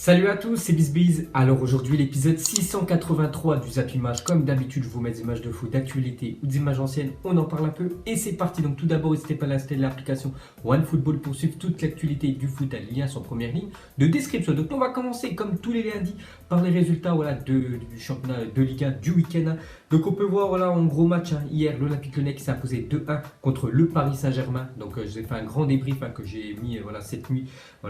Salut à tous, c'est BizBiz. Alors aujourd'hui, l'épisode 683 du Zap Image. Comme d'habitude, je vous mets des images de foot d'actualité ou des images anciennes, on en parle un peu et c'est parti. Donc tout d'abord, n'hésitez pas à installer l'application OneFootball pour suivre toute l'actualité du foot. Un lien sur première ligne de description. Donc on va commencer comme tous les lundis par les résultats du championnat de Ligue 1 du week-end. Donc on peut voir en gros match hier, l'Olympique Lyonnais qui s'est imposé 2-1 contre le Paris Saint-Germain. Donc j'ai fait un grand débrief que j'ai mis cette nuit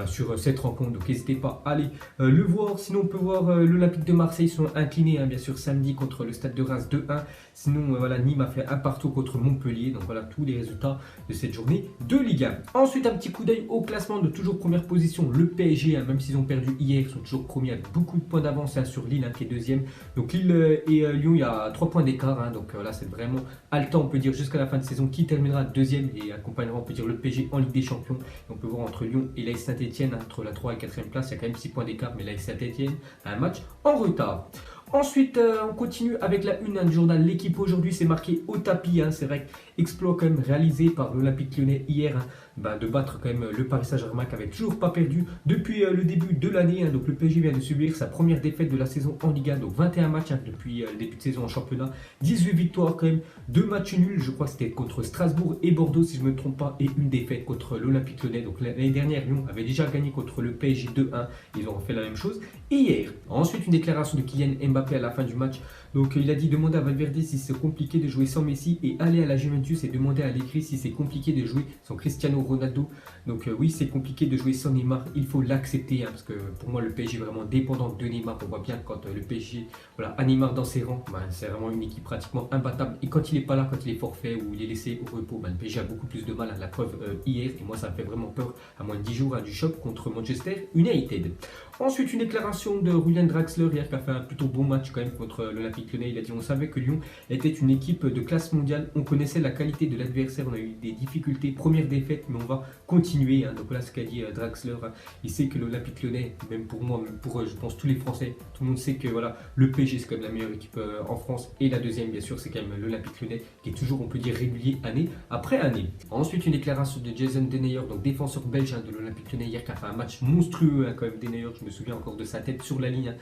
sur cette rencontre. Donc n'hésitez pas à aller le voir. Sinon on peut voir l'Olympique de Marseille sont inclinés bien sûr samedi contre le Stade de Reims 2-1. Sinon Nîmes a fait un partout contre Montpellier. Donc voilà tous les résultats de cette journée de Ligue 1. Ensuite un petit coup d'œil au classement de toujours première position. Le PSG, même s'ils ont perdu hier, ils sont toujours premiers avec beaucoup de points d'avance sur Lille qui est deuxième. Donc Lille et Lyon, il y a 3 points d'écart. Donc là c'est vraiment haletant on peut dire jusqu'à la fin de saison qui terminera deuxième et accompagnera on peut dire le PSG en Ligue des Champions. Et on peut voir entre Lyon et l'AS Saint-Etienne, entre la 3 et 4e place, il y a quand même 6 points d'écart, mais l'AS Saint-Etienne a un match en retard. Ensuite, on continue avec la une du journal L'équipe aujourd'hui, c'est marqué au tapis. C'est vrai exploit quand même réalisé par l'Olympique Lyonnais hier de battre quand même le Paris Saint-Germain qui n'avait toujours pas perdu depuis le début de l'année. Donc le PSG vient de subir sa première défaite de la saison en Ligue 1, donc 21 matchs depuis le début de saison en championnat, 18 victoires quand même, 2 matchs nuls, je crois que c'était contre Strasbourg et Bordeaux si je ne me trompe pas, et une défaite contre l'Olympique Lyonnais. Donc l'année dernière, Lyon avait déjà gagné contre le PSG 2-1, ils ont fait la même chose hier. Ensuite, une déclaration de Kylian Mbappé à la fin du match. Donc il a dit demander à Valverde si c'est compliqué de jouer sans Messi et aller à la Juventus et demander à Allegri si c'est compliqué de jouer sans Cristiano Ronaldo. Donc oui, c'est compliqué de jouer sans Neymar, il faut l'accepter parce que pour moi le PSG est vraiment dépendant de Neymar. On voit bien quand le PSG a Neymar dans ses rangs, c'est vraiment une équipe pratiquement imbattable, et quand il n'est pas là, quand il est forfait ou il est laissé au repos, le PSG a beaucoup plus de mal. La preuve hier, et moi ça me fait vraiment peur à moins de 10 jours du choc contre Manchester United. Ensuite, une déclaration de Julian Draxler hier qui a fait un plutôt bon match quand même contre l'Olympique Lyonnais. Il a dit on savait que Lyon était une équipe de classe mondiale, on connaissait la qualité de l'adversaire, on a eu des difficultés, première défaite, mais on va continuer. Donc voilà ce qu'a dit Draxler. Il sait que l'Olympique Lyonnais, même pour moi, même pour je pense tous les Français, tout le monde sait que le PSG c'est quand même la meilleure équipe en France, et la deuxième bien sûr c'est quand même l'Olympique Lyonnais qui est toujours on peut dire régulier année après année. Ensuite une déclaration de Jason Denayer, donc défenseur belge de l'Olympique Lyonnais hier, qui a fait un match monstrueux quand même. Denayer, je me souviens encore de sa tête sur la ligne.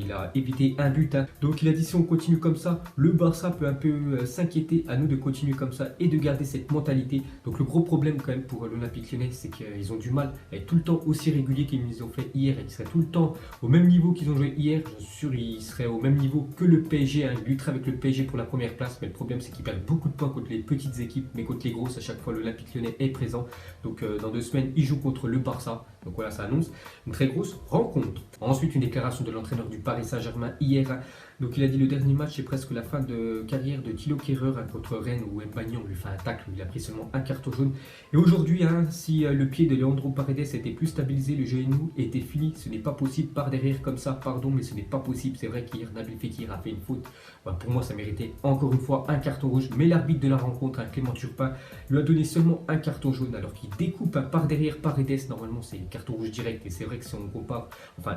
Il a évité un but. Donc il a dit si on continue comme ça, le Barça peut un peu s'inquiéter, à nous de continuer comme ça et de garder cette mentalité. Donc le gros problème quand même pour l'Olympique Lyonnais, c'est qu'ils ont du mal à être tout le temps aussi réguliers qu'ils ont fait hier, et qu'ils seraient tout le temps au même niveau qu'ils ont joué hier. Je suis sûr ils seraient au même niveau que le PSG. Ils lutteraient avec le PSG pour la première place, mais le problème c'est qu'ils perdent beaucoup de points contre les petites équipes, mais contre les grosses à chaque fois l'Olympique Lyonnais est présent. Donc dans 2 semaines ils jouent contre le Barça. Donc voilà, ça annonce une très grosse rencontre. Ensuite, une déclaration de l'entraîneur du Paris Saint-Germain hier. Donc il a dit le dernier match c'est presque la fin de carrière de Thilo Kehrer contre Rennes, où Mbagny on lui fait un tacle, il a pris seulement un carton jaune. Et aujourd'hui, si le pied de Leandro Paredes était plus stabilisé, le genou était fini. Ce n'est pas possible par derrière comme ça, pardon, mais ce n'est pas possible. C'est vrai qu'hier Nabil Fekir a fait une faute. Pour moi ça méritait encore une fois un carton rouge, mais l'arbitre de la rencontre, Clément Turpin, lui a donné seulement un carton jaune alors qu'il découpe par derrière Paredes. Normalement c'est carton rouge direct, et c'est vrai que si on compare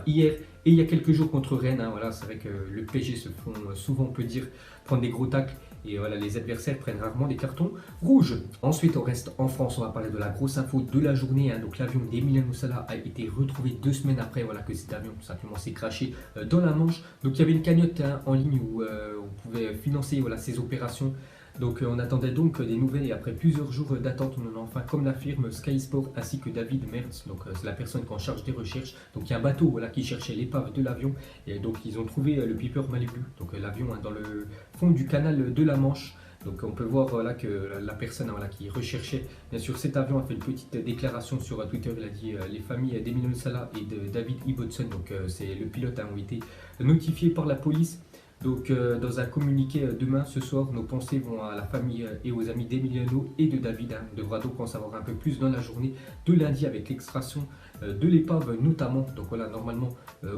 hier et il y a quelques jours contre Rennes, c'est vrai que le PSG se font souvent, on peut dire, prendre des gros tacles, et les adversaires prennent rarement des cartons rouges. Ensuite on reste en France, on va parler de la grosse info de la journée. Donc l'avion d'Emiliano Sala a été retrouvé 2 semaines après que cet avion tout simplement s'est craché dans la Manche. Donc il y avait une cagnotte en ligne où on pouvait financer ses opérations. Donc on attendait donc des nouvelles, et après plusieurs jours d'attente, on en a enfin, comme l'affirme Sky Sport ainsi que David Mertz, donc c'est la personne qui est en charge des recherches. Donc il y a un bateau qui cherchait l'épave de l'avion, et donc ils ont trouvé le Piper Malibu, donc l'avion dans le fond du canal de la Manche. Donc on peut voir que la personne qui recherchait bien sûr cet avion a fait une petite déclaration sur Twitter. Il a dit les familles d'Emiliano Sala et de David Ibbotson, donc c'est le pilote, ont été notifiées par la police. Donc dans un communiqué demain, ce soir, nos pensées vont à la famille et aux amis d'Emiliano et de David. On devra donc en savoir un peu plus dans la journée de lundi avec l'extraction de l'épave notamment. Donc voilà, normalement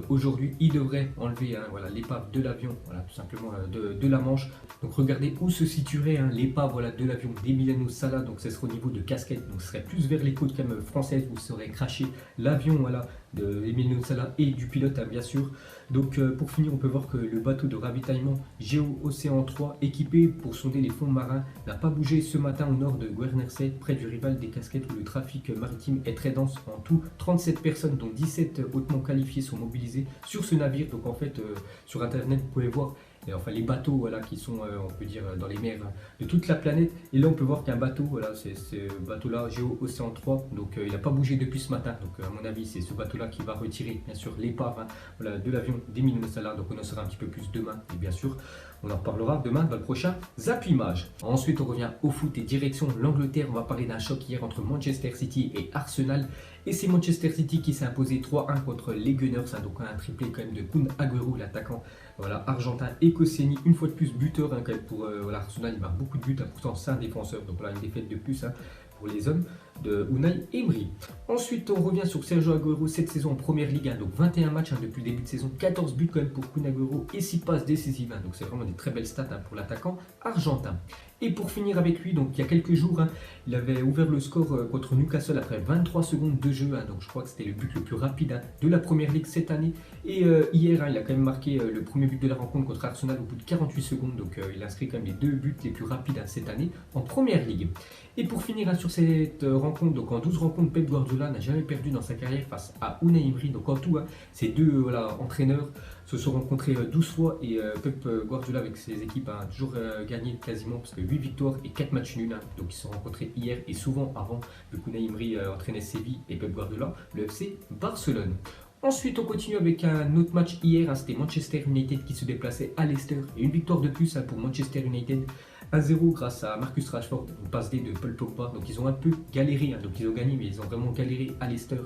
aujourd'hui il devrait enlever l'épave de l'avion, tout simplement de la Manche. Donc regardez où se situerait l'épave de l'avion d'Emiliano Sala. Donc ce serait au niveau de Casquette, donc ce serait plus vers les côtes quand même françaises où serait craché l'avion de Emiliano Sala et du pilote bien sûr. Donc pour finir, on peut voir que le bateau de ravitaillement Géo Océan 3, équipé pour sonder les fonds marins, n'a pas bougé ce matin au nord de Guernesey, près du rival des Casquettes où le trafic maritime est très dense. En tout, 30 37 personnes, dont 17 hautement qualifiés, sont mobilisées sur ce navire. Donc en fait, sur internet, vous pouvez voir enfin, les bateaux voilà, qui sont, on peut dire, dans les mers de toute la planète. Et là, on peut voir qu'un bateau, voilà, c'est ce bateau-là, Géo Océan 3, donc il n'a pas bougé depuis ce matin. Donc à mon avis, c'est ce bateau-là qui va retirer, bien sûr, l'épave voilà, de l'avion d'Émile Mossala. Donc on en saura un petit peu plus demain. Et bien sûr, on en reparlera demain dans le prochain Zap Image. Ensuite, on revient au foot et direction l'Angleterre. On va parler d'un choc hier entre Manchester City et Arsenal. Et c'est Manchester City qui s'est imposé 3-1 contre les Gunners. Donc un triplé quand même de Kun Agüero, l'attaquant voilà, argentin, et Koscielny, une fois de plus buteur quand même pour voilà, Arsenal. Il marque beaucoup de buts, pourtant c'est un défenseur. Donc voilà, une défaite de plus pour les hommes de Unai Emery. Ensuite, on revient sur Sergio Agüero cette saison en première ligue. Donc 21 matchs depuis le début de saison, 14 buts quand même pour Kun Agüero et 6 passes décisives. Donc c'est vraiment des très belles stats pour l'attaquant argentin. Et pour finir avec lui, donc il y a quelques jours, il avait ouvert le score contre Newcastle après 23 secondes de jeu. Donc je crois que c'était le but le plus rapide de la première ligue cette année. Et hier, il a quand même marqué le premier but de la rencontre contre Arsenal au bout de 48 secondes. Donc il a inscrit quand même les 2 buts les plus rapides cette année en première ligue. Et pour finir sur cette rencontre, donc en 12 rencontres, Pep Guardiola n'a jamais perdu dans sa carrière face à Unai Emery. Donc en tout, ces deux voilà, entraîneurs se sont rencontrés 12 fois et Pep Guardiola avec ses équipes a toujours gagné quasiment, parce que 8 victoires et 4 matchs nuls. Donc ils se sont rencontrés hier et souvent avant que Unai Emery entraînait Séville et Pep Guardiola le FC Barcelone. Ensuite, on continue avec un autre match hier, c'était Manchester United qui se déplaçait à Leicester. Et une victoire de plus pour Manchester United, 1-0 grâce à Marcus Rashford, une passe D de Paul Pogba. Donc ils ont un peu galéré, donc ils ont gagné, mais ils ont vraiment galéré à Leicester.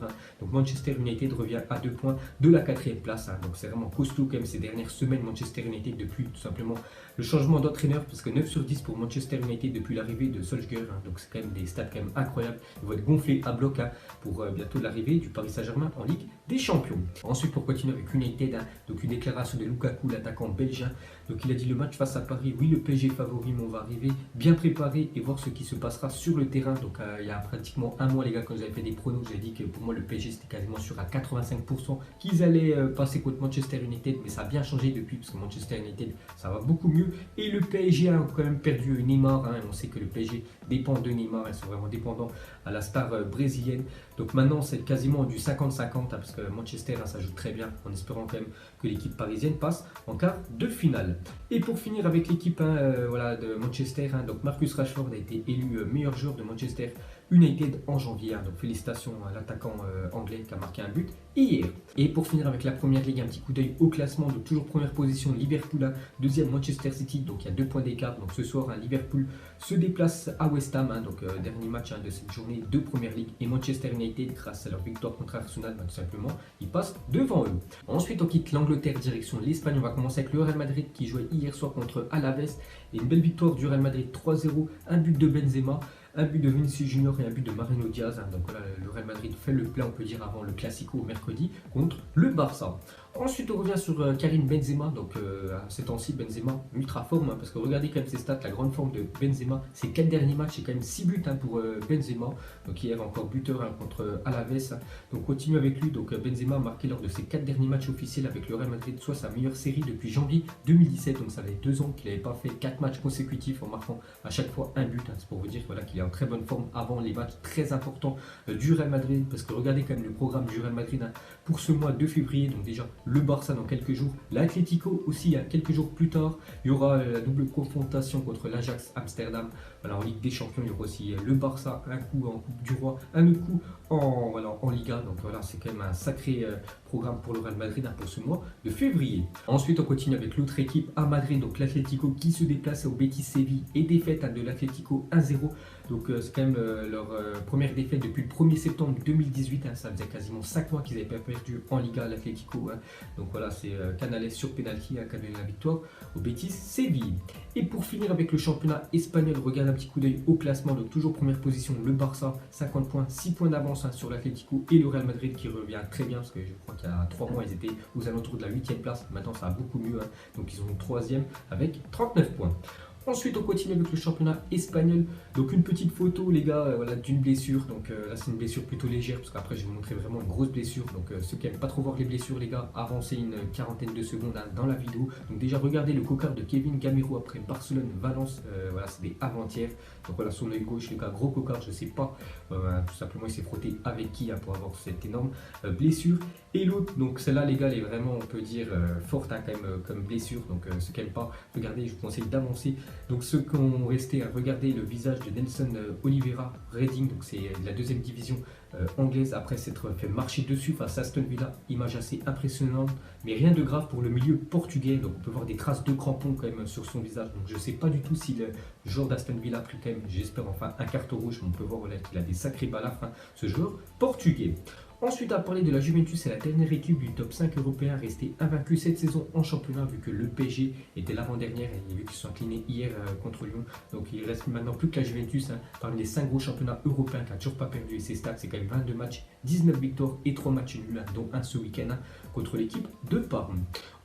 Donc Manchester United revient à 2 points de la 4e place. Donc c'est vraiment costaud quand même ces dernières semaines Manchester United, depuis tout simplement le changement d'entraîneur, parce que 9 sur 10 pour Manchester United depuis l'arrivée de Solskjaer. Donc c'est quand même des stats quand même incroyables. Ils vont être gonflés à bloc pour bientôt l'arrivée du Paris Saint-Germain en Ligue des Champions. Ensuite, pour continuer avec United, donc une déclaration de Lukaku, l'attaquant belge. Donc il a dit: le match face à Paris, oui, le PSG est favori, mais on va arriver bien préparé et voir ce qui se passera sur le terrain. Donc il y a pratiquement un mois, les gars, quand j'avais fait des pronos, j'avais dit que pour moi le PSG c'était quasiment sûr à 85% qu'ils allaient passer contre Manchester United, mais ça a bien changé depuis, parce que Manchester United ça va beaucoup mieux et le PSG a quand même perdu Neymar. On sait que le PSG dépend de Neymar, ils sont vraiment dépendants à la star brésilienne. Donc maintenant c'est quasiment du 50-50 parce que Manchester ça joue très bien, en espérant quand même que l'équipe parisienne passe en quart de finale. Et pour finir avec l'équipe voilà, de Manchester, donc Marcus Rashford a été élu meilleur joueur de Manchester United en janvier. Donc félicitations à l'attaquant anglais qui a marqué un but hier. Et pour finir avec la première ligue, un petit coup d'œil au classement. Donc toujours première position Liverpool, deuxième Manchester City, donc il y a 2 points d'écart. Donc ce soir Liverpool se déplace à West Ham, donc dernier match de cette journée de première ligue, et Manchester United, grâce à leur victoire contre Arsenal, tout simplement ils passent devant eux. Ensuite on quitte l'Angleterre direction l'Espagne. On va commencer avec le Real Madrid qui jouait hier soir contre Alaves, et une belle victoire du Real Madrid 3-0, un but de Benzema, un but de Vinicius Junior et un but de Mariano Diaz. Donc voilà, le Real Madrid fait le plein, on peut dire, avant le Classico mercredi contre le Barça. Ensuite, on revient sur Karim Benzema. Donc à ces temps-ci, Benzema ultra forme, parce que regardez quand même ses stats, la grande forme de Benzema. Ces 4 derniers matchs, c'est quand même 6 buts pour Benzema. Donc hier encore buteur contre Alaves. Donc continue avec lui. Donc Benzema a marqué lors de ses 4 derniers matchs officiels avec le Real Madrid, soit sa meilleure série depuis janvier 2017. Donc ça fait 2 ans qu'il n'avait pas fait 4 matchs consécutifs en marquant à chaque fois un but. C'est pour vous dire voilà, qu'il est en très bonne forme avant les matchs très importants du Real Madrid. Parce que regardez quand même le programme du Real Madrid pour ce mois de février. Donc déjà le Barça dans quelques jours, l'Atlético aussi quelques jours plus tard. Il y aura la double confrontation contre l'Ajax Amsterdam. Voilà, en Ligue des Champions, il y aura aussi le Barça, un coup en Coupe du Roi, un autre coup en Liga. Donc voilà, c'est quand même un sacré programme pour le Real Madrid pour ce mois de février. Ensuite, on continue avec l'autre équipe à Madrid, donc l'Atlético qui se déplace au Betis Séville et défaite de l'Atlético 1-0. Donc c'est quand même leur première défaite depuis le 1er septembre 2018. Ça faisait quasiment 5 mois qu'ils n'avaient pas perdu en Liga, l'Atlético. Donc voilà, c'est Canales sur penalty qui a donné la victoire au Betis Séville. Et pour finir avec le championnat espagnol, regarde un petit coup d'œil au classement. Donc toujours première position, le Barça, 50 points, 6 points d'avance sur l'Atlético, et le Real Madrid qui revient très bien, parce que je crois qu'il y a 3 mois ils étaient aux alentours de la 8e place. Maintenant ça va beaucoup mieux, donc ils ont une 3e avec 39 points. Ensuite, on continue avec le championnat espagnol. Donc, une petite photo, les gars, voilà, d'une blessure. Donc, là, c'est une blessure plutôt légère, parce qu'après, je vais vous montrer vraiment une grosse blessure. Donc, ceux qui n'aiment pas trop voir les blessures, les gars, avancez une quarantaine de secondes hein, dans la vidéo. Donc, déjà, regardez le cocard de Kevin Gamero après Barcelone-Valence. Voilà, c'était avant-hier. Donc, voilà, son œil gauche, les gars, gros cocard, je sais pas. Tout simplement, il s'est frotté avec qui hein, pour avoir cette énorme blessure. Et l'autre, donc celle-là, les gars, elle est vraiment, on peut dire, forte hein, quand même, comme blessure. Donc, ceux qui n'aiment pas, regardez, je vous conseille d'avancer. Donc ceux qui ont resté à regarder le visage de Nelson Oliveira Reading, donc c'est de la deuxième division anglaise, après s'être fait marcher dessus face à Aston Villa, image assez impressionnante, mais rien de grave pour le milieu portugais. Donc on peut voir des traces de crampons quand même sur son visage. Donc je ne sais pas du tout si le joueur d'Aston Villa a pris quand même, j'espère enfin, un carton rouge. On peut voir voilà, qu'il a des sacrés balafres, hein, ce joueur portugais. Ensuite, à parler de la Juventus, c'est la dernière équipe du top 5 européen restée invaincue cette saison en championnat, vu que le PSG était l'avant-dernière et vu qu'ils se sont inclinés hier contre Lyon. Donc il reste maintenant plus que la Juventus hein, parmi les 5 gros championnats européens qui n'a toujours pas perdu. Et ses stats, c'est quand même 22 matchs, 19 victoires et 3 matchs nuls, dont un ce week-end hein, contre l'équipe de Parme.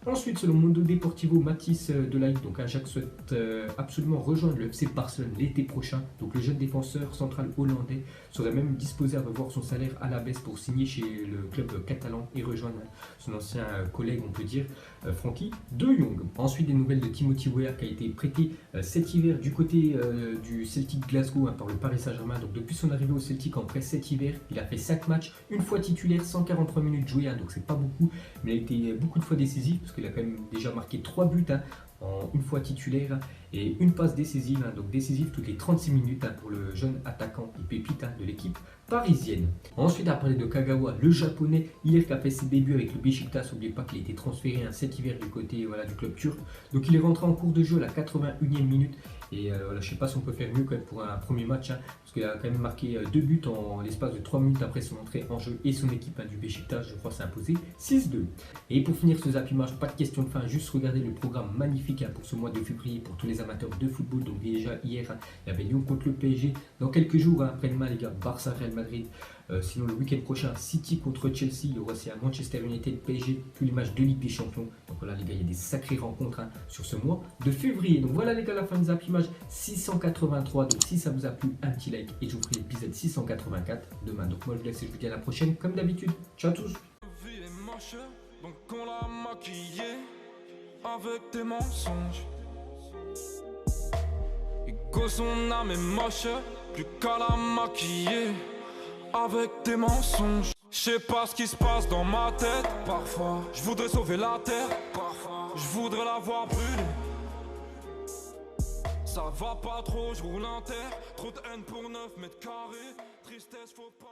Ensuite, selon Mondo Deportivo, Mathis Delaï, donc Ajax souhaite absolument rejoindre le FC Barcelone l'été prochain. Donc le jeune défenseur central hollandais serait même disposé à revoir son salaire à la baisse pour signer chez le club catalan et rejoindre son ancien collègue, on peut dire, Frankie de Jong. Ensuite, des nouvelles de Timothy Weah qui a été prêté cet hiver du côté du Celtic Glasgow hein, par le Paris Saint-Germain. Donc depuis son arrivée au Celtic en prêt cet hiver, il a fait 5 matchs, une fois titulaire, 143 minutes jouées, hein, donc c'est pas beaucoup, mais il a été beaucoup de fois décisif. Parce qu'il a quand même déjà marqué 3 buts hein, en une fois titulaire et une passe décisive, hein, donc décisive toutes les 36 minutes hein, pour le jeune attaquant et pépite hein, de l'équipe parisienne. Ensuite, à parler de Kagawa, le japonais, hier qui a fait ses débuts avec le Beşiktaş, n'oubliez pas qu'il a été transféré hein, cet hiver du côté voilà, du club turc. Donc il est rentré en cours de jeu à la 81e minute. Et voilà, je ne sais pas si on peut faire mieux quand même pour un premier match, hein, parce qu'il a quand même marqué 2 buts en l'espace de 3 minutes après son entrée en jeu et son équipe hein, du Beşiktaş, je crois, s'est imposé 6-2. Et pour finir ce zappimage, pas de question de fin, juste regardez le programme magnifique hein, pour ce mois de février pour tous les amateurs de football. Donc déjà hier, hein, il y avait Lyon contre le PSG. Dans quelques jours, hein, après-demain les gars, Barça, Real Madrid. Sinon le week-end prochain, City contre Chelsea, il y aura aussi à Manchester United, PSG, tous les matchs de Ligue des Champions. Donc voilà les gars, il y a des sacrées rencontres hein, sur ce mois de février. Donc voilà les gars, la fin des zappimage 683. Donc si ça vous a plu, un petit like et je vous ferai l'épisode 684 demain. Donc moi je vous laisse et je vous dis à la prochaine comme d'habitude. Ciao à tous. Donc on l'a maquillé avec des mensonges. Et que son âme est moche, plus qu'à la maquiller avec des mensonges. Je sais pas ce qui se passe dans ma tête. Parfois, je voudrais sauver la terre. Parfois, je voudrais la voir brûler. Ça va pas trop, je roule un terre. Trop de haine pour 9 mètres carrés. Tristesse, faut pas.